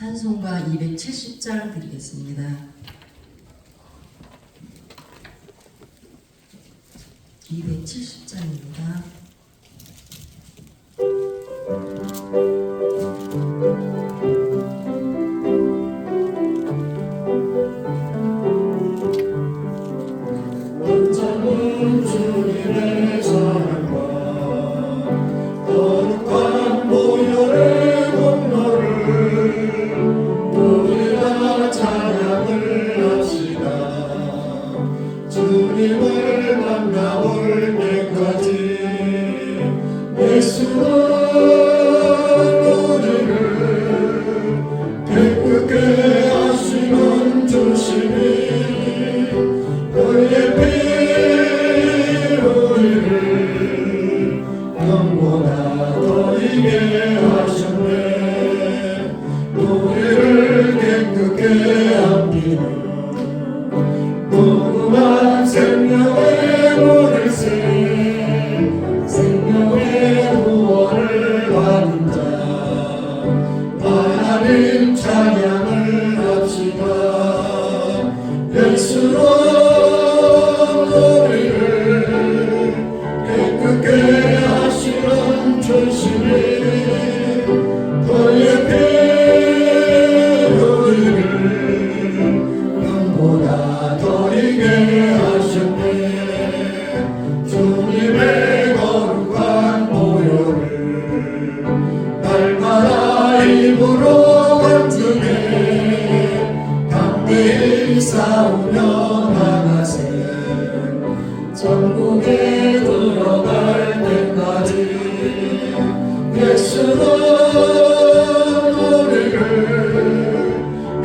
찬송가 270장 드리겠습니다. 270장입니다. 원장은 주님의 사랑과 거룩한 보혈의 공로를 우리가 찬양을 합시다. 주님을 만나볼 때까지 예수는 우리를 깨끗게 하시는 주시니 그의 피 우리를 영보다 더 이게 하셨네. 우리를 깨끗게 함기는 무궁한 생명의 물을새 생명의 구원을 받은 자 하나님 찬양을 합시다. 예수로 깨끗게 하시는 주시니 그의 피 우리를 영보다 더 이게 하셨네. 주님의 거룩한 보혈을 날마다 입으로 간증해 담대히 싸우며 나가세. 천국에 들어갈 때까지 예수는 우리를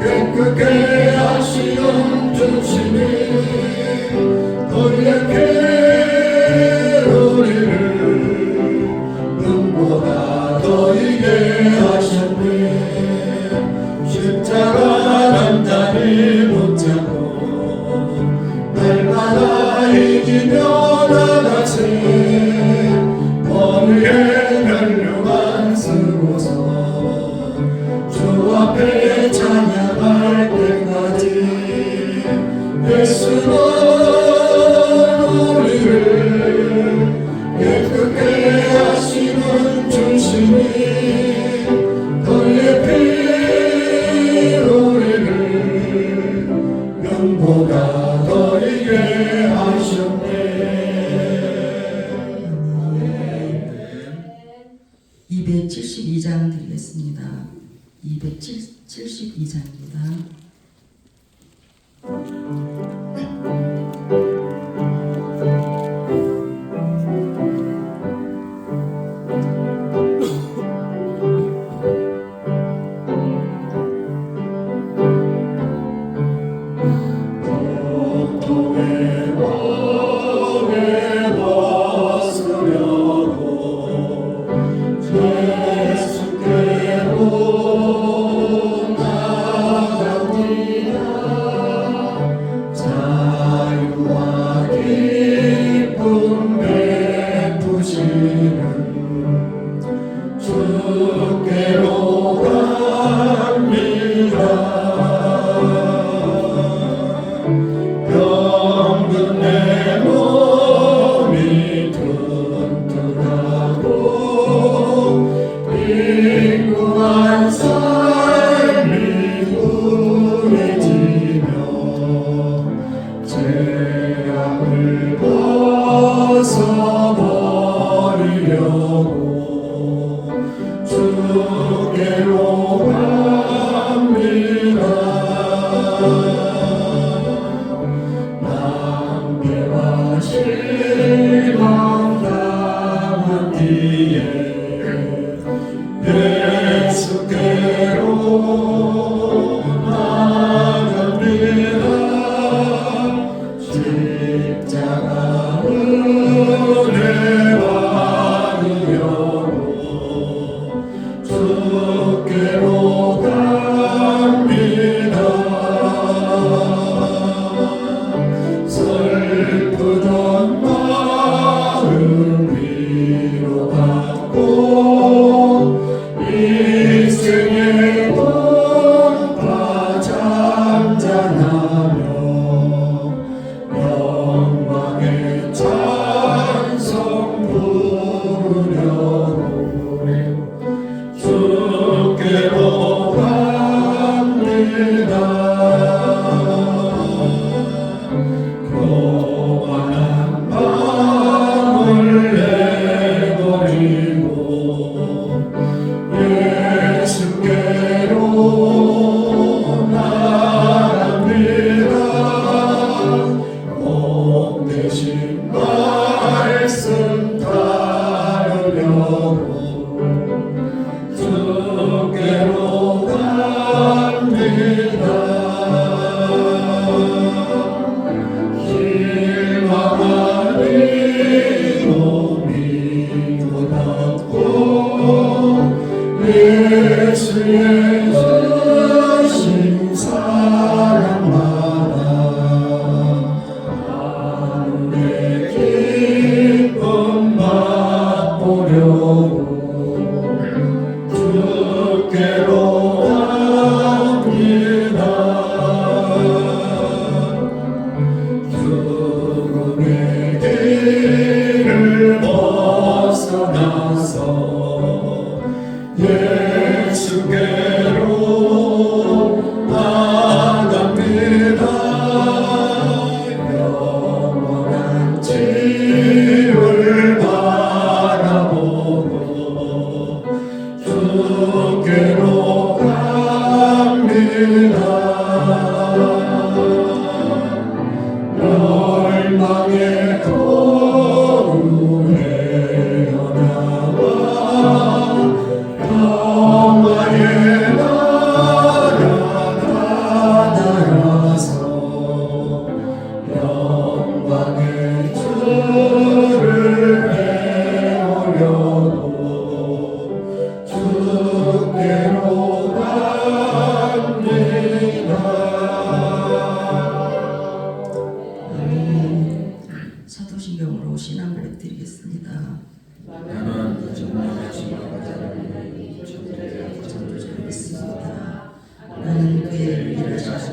깨끗게 하시는 주시니 그의 피 우리를 눈보다 더 이게 하셨네. 십자가 단단히 붙잡고 날마다 이기며 나가세. 머리에 멸류관 쓰고서 주 앞에 찬양할 때까지 예수는 우리를 깨끗게 하시는 주시니 그의 피 우리를 영보다 더 이게 하셨네. 272장 드리겠습니다. 272장입니다. 주께로 갑니다. 병든 내 몸이 튼튼하고 빈궁한 삶이 구해지며 죄악을 벗어버리려고 주께로 갑니다. 낭비와 실망 당한 뒤에 예수께로 나갑니다. 십자가 은혜 받으려고 주께로 갑니다. 슬프던 마음 위로받고 예수의 주신 사랑마다 하늘의 기쁨 맛보려고 주께로 갑니다. 죽음의 길을 벗어나서 예수께로 나갑니다. 영원한 집을 바라보고 주께로 갑니다. 멸망의 도로 헤어나와 평화의 나라 나타나서 영광의 주를 배우려고 주께로 갑니다. 사도신경으로 신앙 고백 드리겠습니다. 나는 정말 믿습니다. 나는 그의 일하신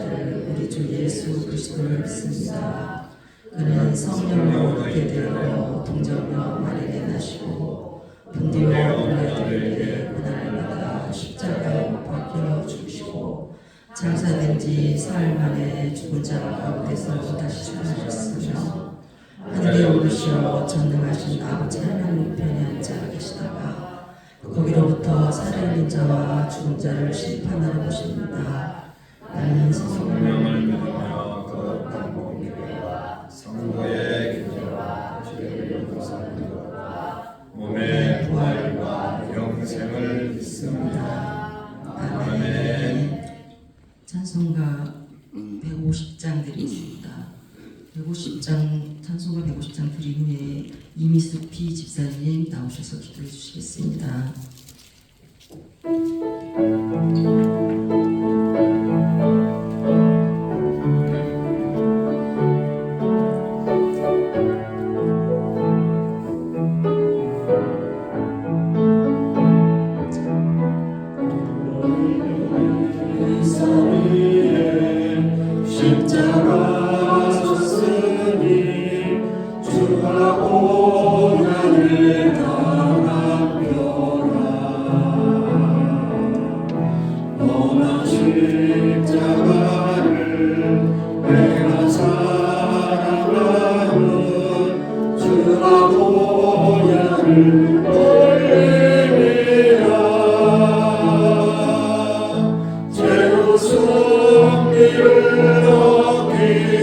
우리 주 예수 그리스도를 믿습니다. 그는 성령으로 얻게 되어 동정녀 마리아에 나시고 본디오 빌라도에게 고난을 십자가에 못 박혀 죽으시고 장사된 지 사흘 만에 죽은 자 가운데서 다시 살아나셨으며 하늘에 오르시어 전능하신 아버지 하나님 우편에 앉아 계시다가 거기로부터 살아있는 자와 죽은 자를 심판하러 오십니다. 나는 성령을 믿으며 거룩한 공의와 성도의 교제와 죄를 용서하는 것과 몸의 부활과 영생을 믿습니다. 아멘. 찬송가 150장 드리겠습니다. 150장 찬송가 150장 드린 후에 이미숙 피 집사님 나오셔서 기도해 주시겠습니다. 십자가 섰으니 주가 고난을 당하표라. 너나 십자가를 내가 사랑하는 주가 고난을 돌리리라. 죄로 승리를 얻기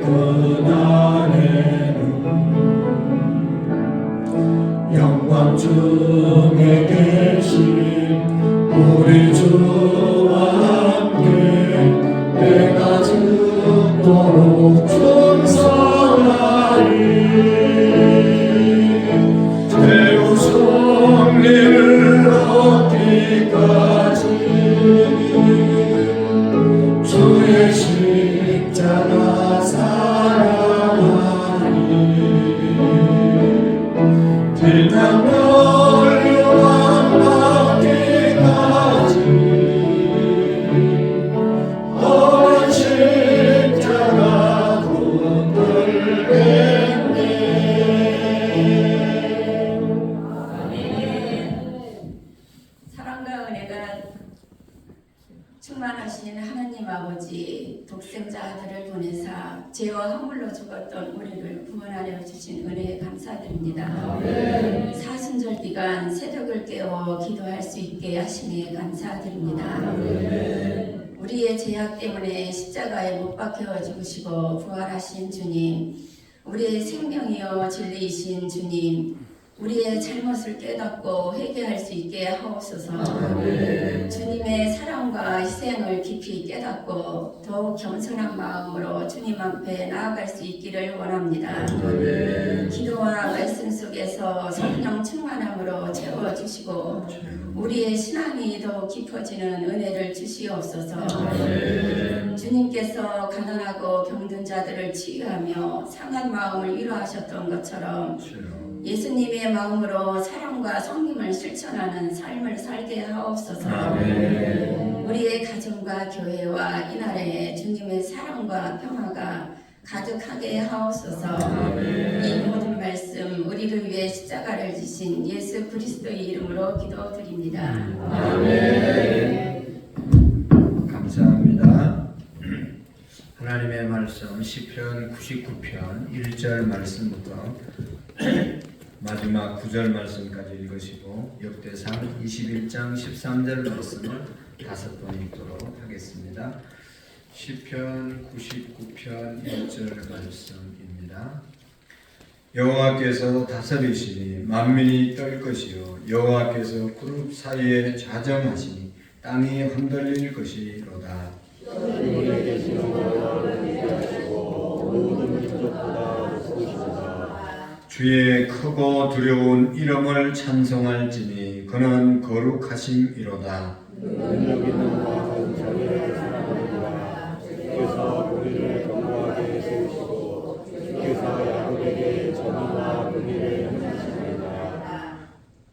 그날에는 영광 중에 계신 우리 주와 함께 내가 죽도록 충성하리. 최후 승리를 얻기까지 주의 십자가 사랑하리. 세상 멸류관 받기까지 어린 십자가 붙들겠네. 사랑과 은혜가 충만하신 하나님 아버지, 독생자 아들을 보내사 죄와 허물로 죽었던 우리를 구원하여 주신 은혜에 감사드립니다. 사순절 기간 새벽을 깨워 기도할 수 있게 하심에 감사드립니다. 우리의 죄악 때문에 십자가에 못 박혀 죽으시고 부활하신 주님, 우리의 생명이여 진리이신 주님, 우리의 잘못을 깨닫고 회개할 수 있게 하옵소서. 주님의 사랑과 희생을 깊이 깨닫고 더욱 겸손한 마음으로 주님 앞에 나아갈 수 있기를 원합니다. 기도와 말씀 속에서 성령 충만함으로 채워주시고 우리의 신앙이 더욱 깊어지는 은혜를 주시옵소서. 주님께서 가난하고 병든 자들을 치유하며 상한 마음을 위로하셨던 것처럼 예수님의 마음으로 사랑과 성김을 실천하는 삶을 살게 하옵소서. 우리의 가정과 교회와 이 나라에 주님의 사랑과 평화가 가득하게 하옵소서. 이 모든 말씀 우리를 위해 십자가를 지신 예수 그리스도의 이름으로 기도드립니다. 감사합니다. 하나님의 말씀 시편 99편 1절 말씀부터 마지막 9절 말씀까지 읽으시고 역대상 21장 13절 말씀을 5번 읽도록 하겠습니다. 시편 99편 1절 말씀입니다. 여호와께서 다스리시니 만민이 떨 것이요 여호와께서 그룹 사이에 좌정하시니 땅이 흔들릴 것이로다. 주의 크고 두려운 이름을 찬송할지니 그는 거룩하심이로다. 능력 있는 왕은 자기를 사랑하느니라. 주께서 우리를 견고하게 세우시고 주께서 야곱에게 정의와 공의를 행하시리이다.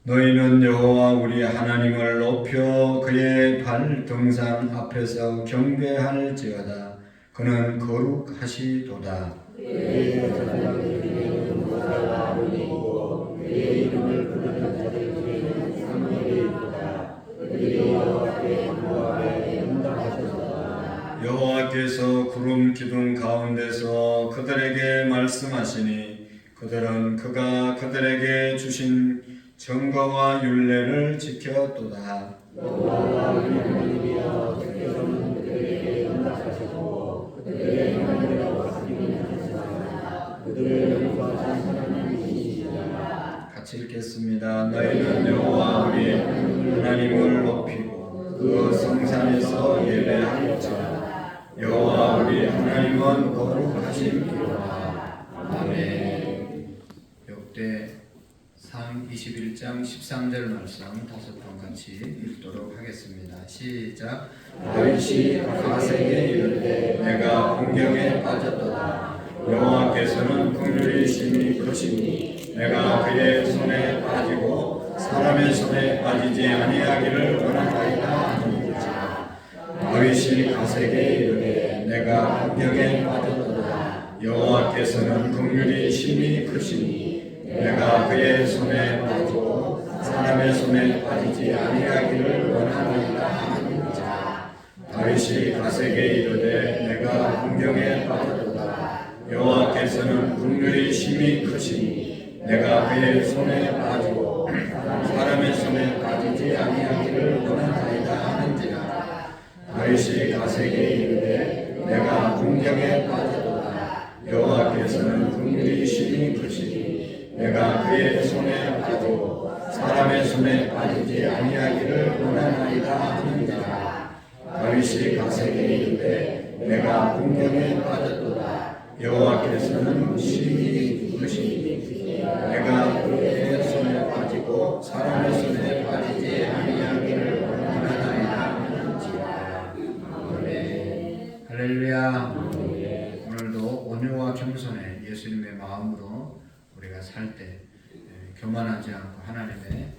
너희는 여호와 우리 하나님을 높여 그의 발 등상 앞에서 경배할지어다. 그는 거룩하시도다. 그의 제사장 중에는 모사와 아론이고 그의 이름을 부르는 자들 중에는 사무엘이 있도다. 그들이 여호와께 견고하게 응답하셨도다. 여호와께서 구름 기둥 가운데서 그들에게 말씀하시니 그들은 그가 그들에게 주신 증거와 율례를 지켰도다. 여호와와 우리 하나님이여 주께서는 그들에게 응답하셨고 그들의 하나님이라고 하시기는 하시나 그들을 용서하신 하나님이시니라. 같이 읽겠습니다. 너희는 여호와 우리 하나님을 높이고 그 성산에서 예배할지어다. 여호와 우리 하나님은 거룩하심이로다. 아멘. 역대상 21장 13절 말씀 5번 같이 읽도록 하겠습니다. 시작. 다윗이 가세게 이르되 내가 공경에 빠졌도다. 여호와께서는 긍휼이심이 크시니 내가 그의 손에 빠지고 사람의 손에 빠지지 아니하기를 원하나이다 하니라. 다윗이 가세게 이르되 내가 공경에 빠졌도다. 여호와께서는 긍휼이심이 크시니 내가 그의 손에 빠지고 사람의 손에 빠지지 아니하기를 원하나이다 하니라. 다윗이 가세게 이르되 내가 공경에 빠졌도다. 여호와께서는 긍휼이심이 크시니 내가 그의 손에 빠지고 사람의 손에 빠지지 아니하기를 원하나이다 하는지라. 다윗이 가세게 이르되 내가 공경에 빠졌도다. 자기의 손에 빠지고 사람의 손에 빠지지 아니하기를 원하나이다 하는지라. 다윗이 가세게 이르되 내가 궁경에 빠졌도다. 여호와께서는 심히 부르시니 내가 그의 손에 빠지고 사람의 손에 빠지지 아니하기를 원하나이다 하는지라. 아멘. 할렐루야. 오늘도 온유와 겸손에 예수님의 마음으로 우리가 살 때 교만하지 않고 하나님의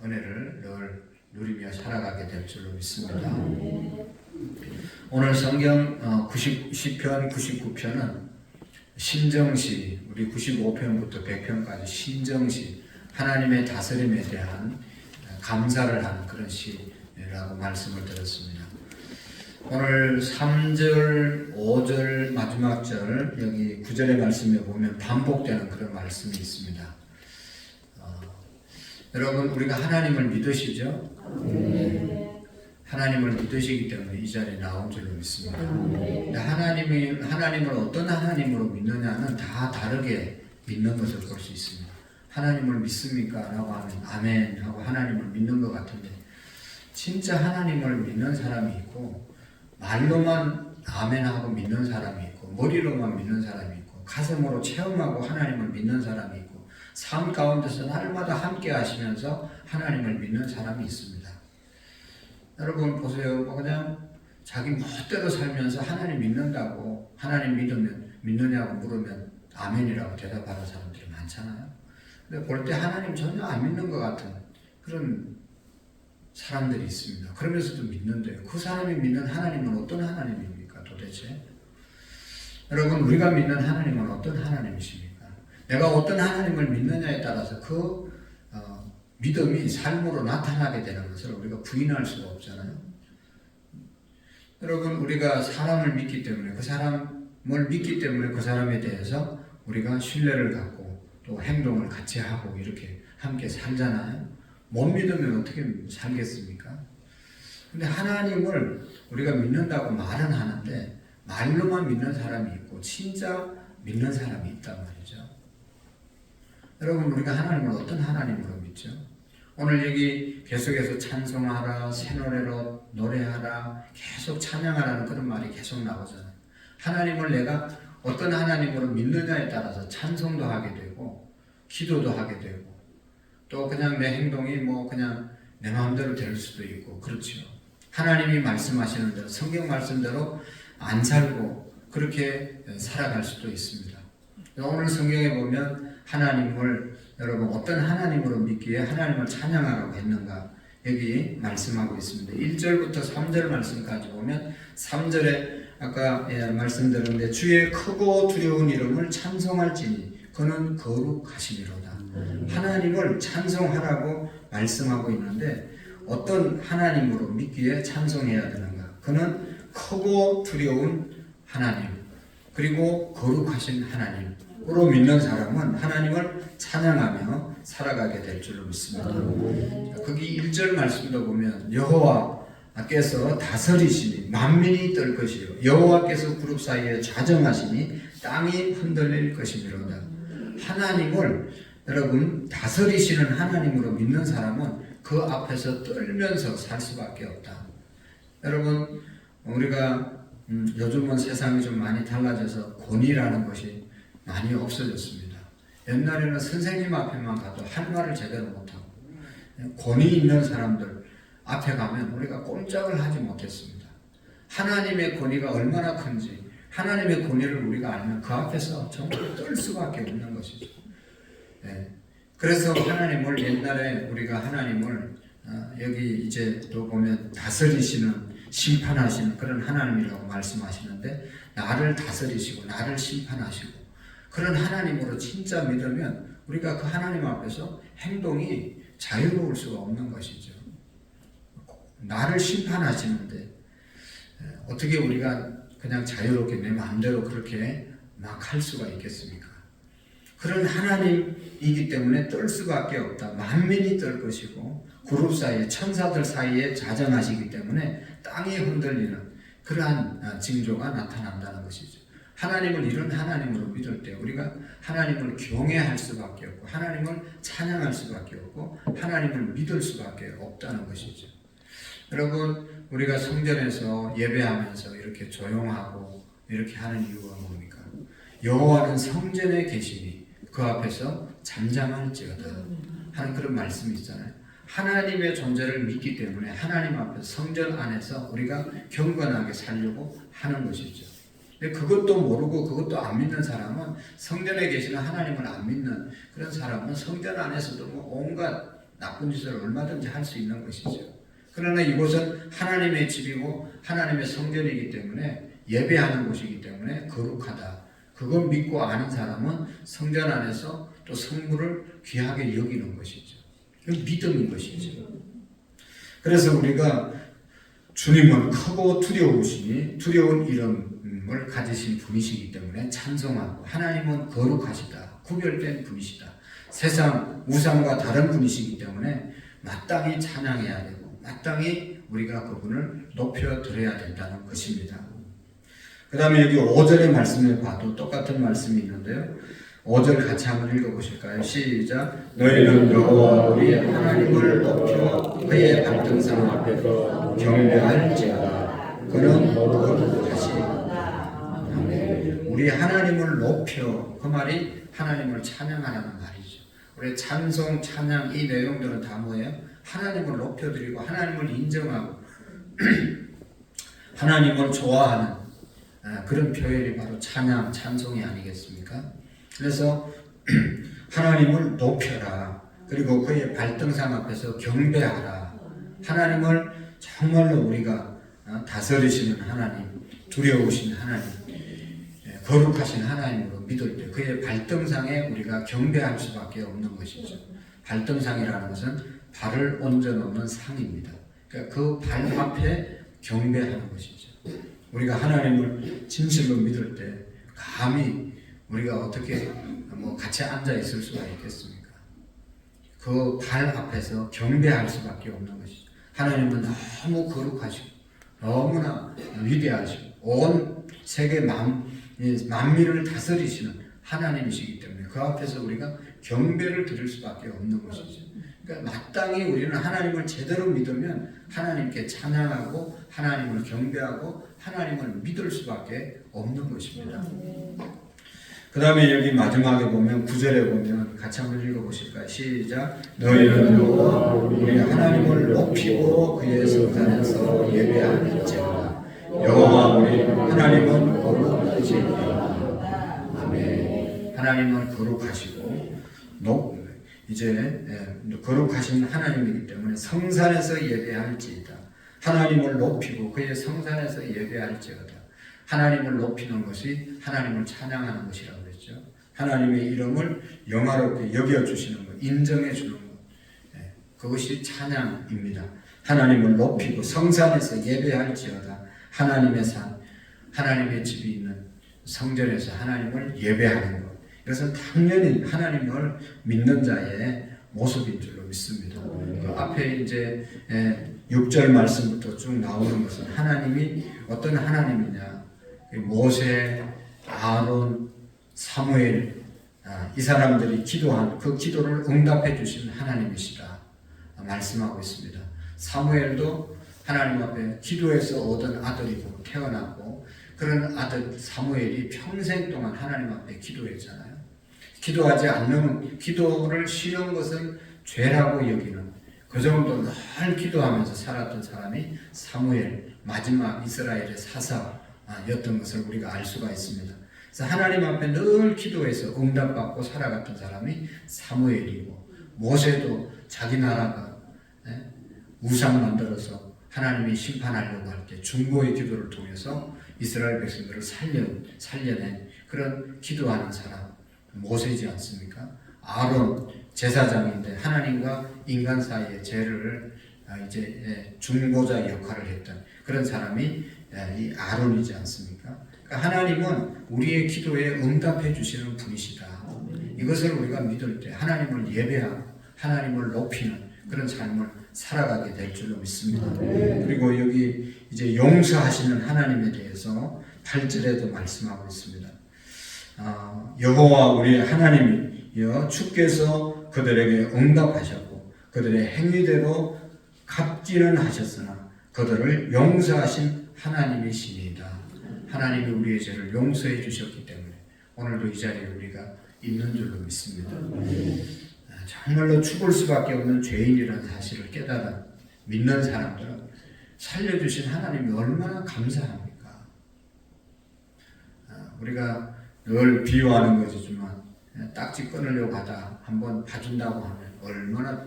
은혜를 늘 누리며 살아가게 될 줄로 믿습니다. 오늘 성경 10편, 99편은 신정시, 우리 95편부터 100편까지 신정시, 하나님의 다스림에 대한 감사를 하는 그런 시라고 말씀을 드렸습니다. 오늘 3절, 5절, 마지막 절, 여기 9절의 말씀에 보면 반복되는 그런 말씀이 있습니다. 여러분, 우리가 하나님을 믿으시죠? 하나님을 믿으시기 때문에 이 자리에 나온 줄로 믿습니다. 근데 하나님을 어떤 하나님으로 믿느냐는 다 다르게 믿는 것을 볼 수 있습니다. 하나님을 믿습니까? 라고 하면 아멘 하고 하나님을 믿는 것 같은데, 진짜 하나님을 믿는 사람이 있고 말로만 아멘하고 믿는 사람이 있고 머리로만 믿는 사람이 있고 가슴으로 체험하고 하나님을 믿는 사람이 있고 삶 가운데서 날마다 함께 하시면서 하나님을 믿는 사람이 있습니다. 여러분 보세요. 그냥 자기 멋대로 살면서 하나님 믿는다고, 하나님 믿느냐고 물으면 아멘이라고 대답하는 사람들이 많잖아요. 근데 볼 때 하나님 전혀 안 믿는 것 같은 그런 사람들이 있습니다. 그러면서도 믿는데요. 그 사람이 믿는 하나님은 어떤 하나님입니까 도대체? 여러분, 우리가 믿는 하나님은 어떤 하나님이십니까? 내가 어떤 하나님을 믿느냐에 따라서 그 믿음이 삶으로 나타나게 되는 것을 우리가 부인할 수가 없잖아요. 여러분, 우리가 사람을 믿기 때문에 그 사람에 대해서 우리가 신뢰를 갖고 또 행동을 같이 하고 이렇게 함께 살잖아요. 못 믿으면 어떻게 살겠습니까? 근데 하나님을 우리가 믿는다고 말은 하는데 말로만 믿는 사람이 있고 진짜 믿는 사람이 있단 말이죠. 여러분, 우리가 하나님을 어떤 하나님으로 믿죠? 오늘 여기 계속해서 찬송하라, 새 노래로 노래하라, 계속 찬양하라는 그런 말이 계속 나오잖아요. 하나님을 내가 어떤 하나님으로 믿느냐에 따라서 찬송도 하게 되고 기도도 하게 되고 또 그냥 내 행동이 그냥 내 마음대로 될 수도 있고 그렇죠. 하나님이 말씀하시는 대로, 성경 말씀대로 안 살고 그렇게 살아갈 수도 있습니다. 오늘 성경에 보면 하나님을 여러분 어떤 하나님으로 믿기에 하나님을 찬양하라고 했는가 여기 말씀하고 있습니다. 1절부터 3절 말씀까지 보면 3절에 아까 말씀드렸는데 주의 크고 두려운 이름을 찬송할지니 그는 거룩하시미로다. 하나님을 찬송하라고 말씀하고 있는데 어떤 하나님으로 믿기에 찬송해야 되는가? 그는 크고 두려운 하나님 그리고 거룩하신 하나님으로 믿는 사람은 하나님을 찬양하며 살아가게 될 줄로 믿습니다. 거기 1절 말씀도 보면 여호와께서 다스리시니 만민이 떨 것이요 여호와께서 그룹 사이에 좌정하시니 땅이 흔들릴 것이미로다. 하나님을 여러분 다스리시는 하나님으로 믿는 사람은 그 앞에서 떨면서 살 수밖에 없다. 여러분 우리가 요즘은 세상이 좀 많이 달라져서 권위라는 것이 많이 없어졌습니다. 옛날에는 선생님 앞에만 가도 할 말을 제대로 못하고 권위 있는 사람들 앞에 가면 우리가 꼼짝을 하지 못했습니다. 하나님의 권위가 얼마나 큰지 하나님의 권위를 우리가 알면 그 앞에서 정말 떨 수밖에 없는 것이죠. 그래서 하나님을 옛날에 우리가 하나님을 여기 이제 또 보면 다스리시는 심판하시는 그런 하나님이라고 말씀하시는데 나를 다스리시고 나를 심판하시고 그런 하나님으로 진짜 믿으면 우리가 그 하나님 앞에서 행동이 자유로울 수가 없는 것이죠. 나를 심판하시는데 어떻게 우리가 그냥 자유롭게 내 마음대로 그렇게 막 할 수가 있겠습니까? 그런 하나님이기 때문에 떨 수밖에 없다. 만민이 떨 것이고 그룹 사이에 천사들 사이에 자정하시기 때문에 땅이 흔들리는 그러한 징조가 나타난다는 것이죠. 하나님을 이런 하나님으로 믿을 때 우리가 하나님을 경외할 수밖에 없고 하나님을 찬양할 수밖에 없고 하나님을 믿을 수밖에 없다는 것이죠. 여러분, 우리가 성전에서 예배하면서 이렇게 조용하고 이렇게 하는 이유가 뭡니까? 여호와는 성전에 계시니 그 앞에서 잠잠할지어다 하는 그런 말씀이 있잖아요. 하나님의 존재를 믿기 때문에 하나님 앞에서 성전 안에서 우리가 경건하게 살려고 하는 것이죠. 근데 그것도 모르고 그것도 안 믿는 사람은, 성전에 계시는 하나님을 안 믿는 그런 사람은 성전 안에서도 뭐 온갖 나쁜 짓을 얼마든지 할 수 있는 것이죠. 그러나 이곳은 하나님의 집이고 하나님의 성전이기 때문에, 예배하는 곳이기 때문에 거룩하다. 그걸 믿고 아는 사람은 성전 안에서 또 성물을 귀하게 여기는 것이죠. 그 믿음인 것이죠. 그래서 우리가 주님은 크고 두려우시니 두려운 이름을 가지신 분이시기 때문에 찬송하고, 하나님은 거룩하시다, 구별된 분이시다, 세상 우상과 다른 분이시기 때문에 마땅히 찬양해야 되고 마땅히 우리가 그분을 높여드려야 된다는 것입니다. 그 다음에 여기 5절의 말씀을 봐도 똑같은 말씀이 있는데요. 5절 같이 한번 읽어보실까요? 시작. 너희는 여호와 우리 하나님을 높여 그의 발등상 앞에서 경배할지어다. 그는 거룩하시니라. 아멘. 우리 하나님을 높여, 그 말이 하나님을 찬양하라는 말이죠. 우리 찬송, 찬양 이 내용들은 다 뭐예요? 하나님을 높여드리고 하나님을 인정하고 하나님을 좋아하는 그런 표현이 바로 찬양, 찬송이 아니겠습니까? 그래서 하나님을 높여라. 그리고 그의 발등상 앞에서 경배하라. 하나님을 정말로 우리가 다스리시는 하나님, 두려우신 하나님, 거룩하신 하나님으로 믿을 때 그의 발등상에 우리가 경배할 수밖에 없는 것이죠. 발등상이라는 것은 발을 얹어놓는 상입니다. 그러니까 그 발 앞에 경배하는 것이죠. 우리가 하나님을 진실로 믿을 때 감히 우리가 어떻게 같이 앉아 있을 수가 있겠습니까? 그 발 앞에서 경배할 수밖에 없는 것이죠. 하나님은 너무 거룩하시고 너무나 위대하시고 온 세계 만민을 다스리시는 하나님이시기 때문에 그 앞에서 우리가 경배를 드릴 수밖에 없는 것이죠. 그러니까 마땅히 우리는 하나님을 제대로 믿으면 하나님께 찬양하고 하나님을 경배하고 하나님을 믿을 수밖에 없는 것입니다. 그 다음에 여기 마지막에 보면 9절에 보면 같이 한번 읽어보실까요? 시작. 너희는 여호와 우리 하나님을 높이고 그의 성전에서 예배할지어다. 여호와 우리 하나님은 거룩하시니라. 아멘. 하나님은 거룩하시고 이제 거룩하신 하나님이기 때문에 성산에서 예배할지이다. 하나님을 높이고 그의 성산에서 예배할지어다. 하나님을 높이는 것이 하나님을 찬양하는 것이라고 그랬죠. 하나님의 이름을 영화롭게 여겨주시는 것, 인정해 주는 것, 그것이 찬양입니다. 하나님을 높이고 성산에서 예배할지어다. 하나님의 산, 하나님의 집이 있는 성전에서 하나님을 예배하는 것, 이것은 당연히 하나님을 믿는 자의 모습인 줄로 믿습니다. 그 앞에 이제 6절 말씀부터 쭉 나오는 것은 하나님이 어떤 하나님이냐, 모세, 아론, 사무엘, 이 사람들이 기도한 그 기도를 응답해 주신 하나님이시다 말씀하고 있습니다. 사무엘도 하나님 앞에 기도해서 얻은 아들이고 태어났고, 그런 아들 사무엘이 평생 동안 하나님 앞에 기도했잖아요. 기도하지 않는, 기도를 쉬는 것은 죄라고 여기는, 그 정도 늘 기도하면서 살았던 사람이 사무엘, 마지막 이스라엘의 사사였던 것을 우리가 알 수가 있습니다. 그래서 하나님 앞에 늘 기도해서 응답받고 살아갔던 사람이 사무엘이고, 모세도 자기 나라가 우상 만들어서 하나님이 심판하려고 할 때 중보의 기도를 통해서 이스라엘 백성들을 살려낸 그런 기도하는 사람 모세지 않습니까? 아론 제사장인데 하나님과 인간 사이의 죄를 이제 중보자 역할을 했던 그런 사람이 이 아론이지 않습니까? 그러니까 하나님은 우리의 기도에 응답해 주시는 분이시다. 이것을 우리가 믿을 때 하나님을 예배하고 하나님을 높이는 그런 삶을 살아가게 될 줄로 믿습니다. 그리고 여기 이제 용서하시는 하나님에 대해서 8절에도 말씀하고 있습니다. 여호와 우리 하나님이여 주께서 그들에게 응답하셨고 그들의 행위대로 갚기는 하셨으나 그들을 용서하신 하나님이시니이다. 하나님이 우리의 죄를 용서해 주셨기 때문에 오늘도 이 자리에 우리가 있는 줄로 믿습니다. 정말로 죽을 수밖에 없는 죄인이라는 사실을 깨달아 믿는 사람들은 살려주신 하나님이 얼마나 감사합니까? 우리가 늘 비유하는 것이지만 딱지 끊으려고 하다 한번 봐준다고 하면 얼마나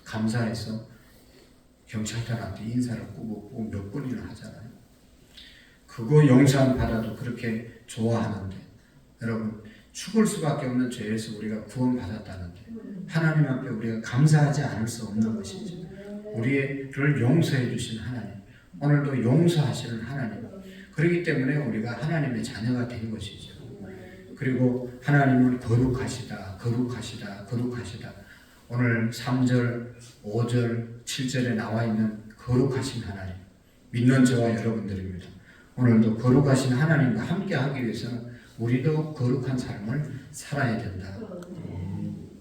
감사해서 경찰들한테 인사를 꼭 몇 번이나 하잖아요. 그거 용서함 받아도 그렇게 좋아하는데 여러분 죽을 수밖에 없는 죄에서 우리가 구원받았다는데 하나님 앞에 우리가 감사하지 않을 수 없는 것이죠. 우리를 용서해 주신 하나님, 오늘도 용서하시는 하나님, 그렇기 때문에 우리가 하나님의 자녀가 된 것이죠. 그리고 하나님은 거룩하시다, 거룩하시다, 거룩하시다. 오늘 3절, 5절, 7절에 나와 있는 거룩하신 하나님, 믿는 저와 여러분들입니다. 오늘도 거룩하신 하나님과 함께 하기 위해서는 우리도 거룩한 삶을 살아야 된다.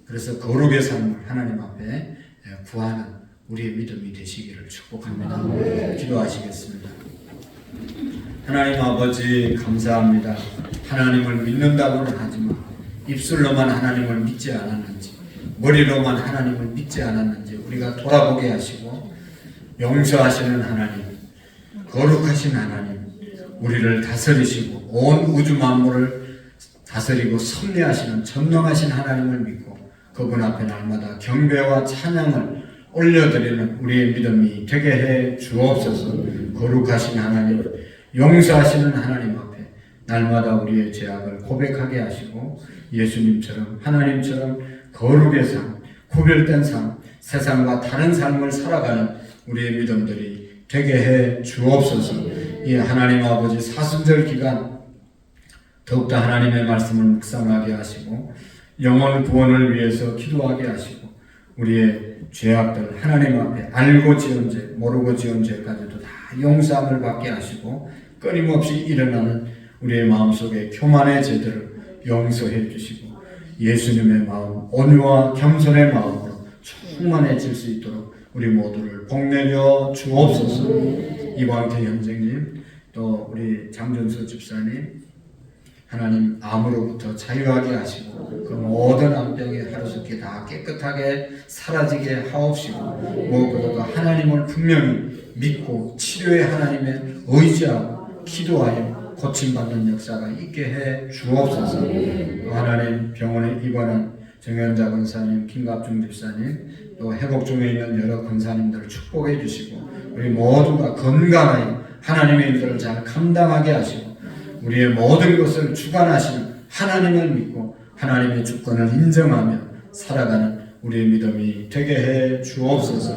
그래서 거룩의 삶을 하나님 앞에 구하는 우리의 믿음이 되시기를 축복합니다. 기도하시겠습니다. 하나님 아버지 감사합니다. 하나님을 믿는다고는 하지만 입술로만 하나님을 믿지 않았는지 머리로만 하나님을 믿지 않았는지 우리가 돌아보게 하시고 용서하시는 하나님, 거룩하신 하나님, 우리를 다스리시고 온 우주 만물을 다스리고 섭리하시는 전능하신 하나님을 믿고 그분 앞에 날마다 경배와 찬양을 올려드리는 우리의 믿음이 되게 해 주옵소서. 거룩하신 하나님, 용서하시는 하나님 앞에 날마다 우리의 죄악을 고백하게 하시고 예수님처럼 하나님처럼 거룩의 삶, 구별된 삶, 세상과 다른 삶을 살아가는 우리의 믿음들이 되게 해 주옵소서. 이 하나님 아버지 사순절 기간 더욱더 하나님의 말씀을 묵상하게 하시고 영혼 구원을 위해서 기도하게 하시고 우리의 죄악들 하나님 앞에 알고 지은 죄 모르고 지은 죄까지도 다 용서함을 받게 하시고 끊임없이 일어나는 우리의 마음속에 교만의 죄들을 용서해 주시고 예수님의 마음 온유와 겸손의 마음으로 충만해질 수 있도록 우리 모두를 복내려 주옵소서. 이광태 형제님 또 우리 장준수 집사님 하나님 암으로부터 자유하게 하시고 그 모든 암병이 하루속히 다 깨끗하게 사라지게 하옵시고 무엇보다도 하나님을 분명히 믿고 치료의 하나님에 의지하고 기도하여 고침받는 역사가 있게 해 주옵소서. 또 하나님 병원에 입원한 정현자 권사님, 김갑중 집사님 또 회복 중에 있는 여러 권사님들을 축복해 주시고 우리 모두가 건강하여 하나님의 일들을 잘 감당하게 하시고 우리의 모든 것을 주관하시는 하나님을 믿고 하나님의 주권을 인정하며 살아가는 우리의 믿음이 되게 해 주옵소서.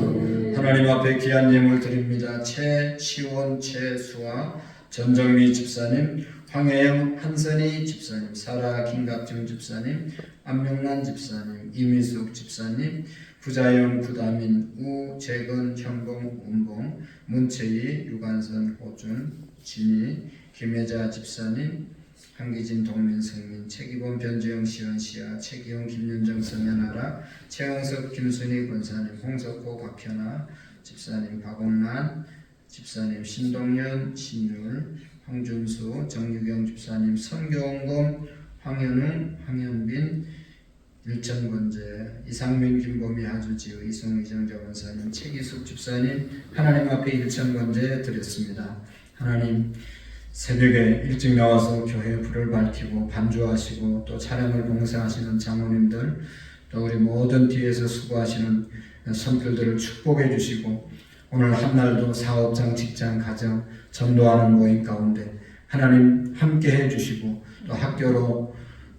하나님 앞에 귀한 예물 드립니다. 최치원, 최수아, 전정미 집사님, 황혜영, 한선희 집사님, 사라 김갑정 집사님, 안명란 집사님, 이미숙 집사님, 구자영, 구다민, 우재근, 현봉, 운봉, 문채희, 유관선, 호준, 진희, 김혜자 집사님, 한기진, 동민성민, 최기범, 변재영, 시원시아, 최기용, 김윤정, 성현아라, 최영석, 김순희 권사님, 홍석호, 박현아 집사님, 박옥란 집사님, 신동현, 신율, 황준수, 정유경 집사님, 선교원검, 황현웅, 황현빈, 일천권제, 이상민, 김범희, 하주지우, 이승우, 이정자 권사님, 최기숙 집사님 하나님 앞에 일천권제 드렸습니다. 하나님 새벽에 일찍 나와서 교회 불을 밝히고 반주하시고 또 차량을 봉사하시는 장로님들 또 우리 모든 뒤에서 수고하시는 선교들을 축복해 주시고 오늘 한날도 사업장, 직장, 가정 전도하는 모임 가운데 하나님 함께 해 주시고 또 학교로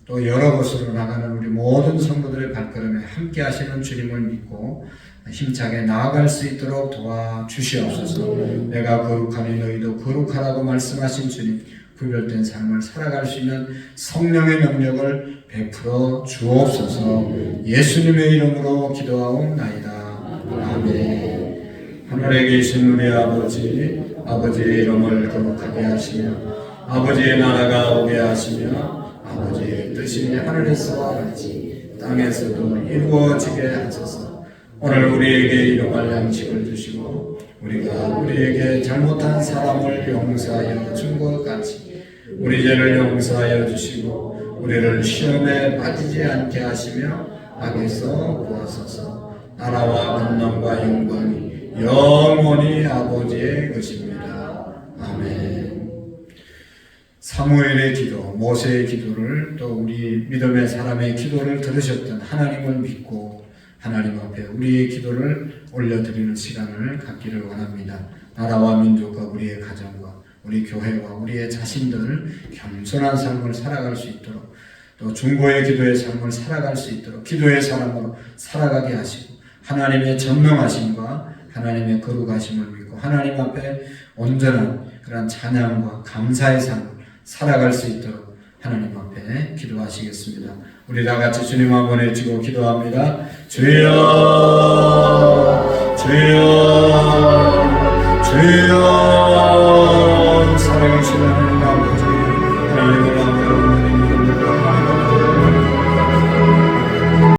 또 여러 곳으로 나가는 우리 모든 성도들의 발걸음에 함께 하시는 주님을 믿고 힘차게 나아갈 수 있도록 도와주시옵소서. 내가 거룩하니 너희도 거룩하라고 말씀하신 주님, 구별된 삶을 살아갈 수 있는 성령의 능력을 베풀어 주옵소서. 예수님의 이름으로 기도하옵나이다. 아멘. 하늘에 계신 우리 아버지, 아버지의 이름을 거룩하게 하시며 아버지의 나라가 오게 하시며 아버지의 뜻이 하늘에서와 같이 땅에서도 이루어지게 하소서. 오늘 우리에게 일용할 양식을 주시고 우리가 우리에게 잘못한 사람을 용서하여 준 것 같이 우리 죄를 용서하여 주시고 우리를 시험에 빠지지 않게 하시며 악에서 구하소서. 나라와 권능과 영광이 영원히 아버지의 것입니다. 아멘. 사무엘의 기도, 모세의 기도를 또 우리 믿음의 사람의 기도를 들으셨던 하나님을 믿고 하나님 앞에 우리의 기도를 올려드리는 시간을 갖기를 원합니다. 나라와 민족과 우리의 가정과 우리 교회와 우리의 자신들 겸손한 삶을 살아갈 수 있도록 또 중보의 기도의 삶을 살아갈 수 있도록 기도의 사람으로 살아가게 하시고 하나님의 전능하심과 하나님의 거룩하심을 믿고 하나님 앞에 온전한 그런 찬양과 감사의 삶을 살아갈 수 있도록 하나님 앞에 기도하시겠습니다. 우리 다 같이 주님 한번 외치고 기도합니다. 주여 주여 주여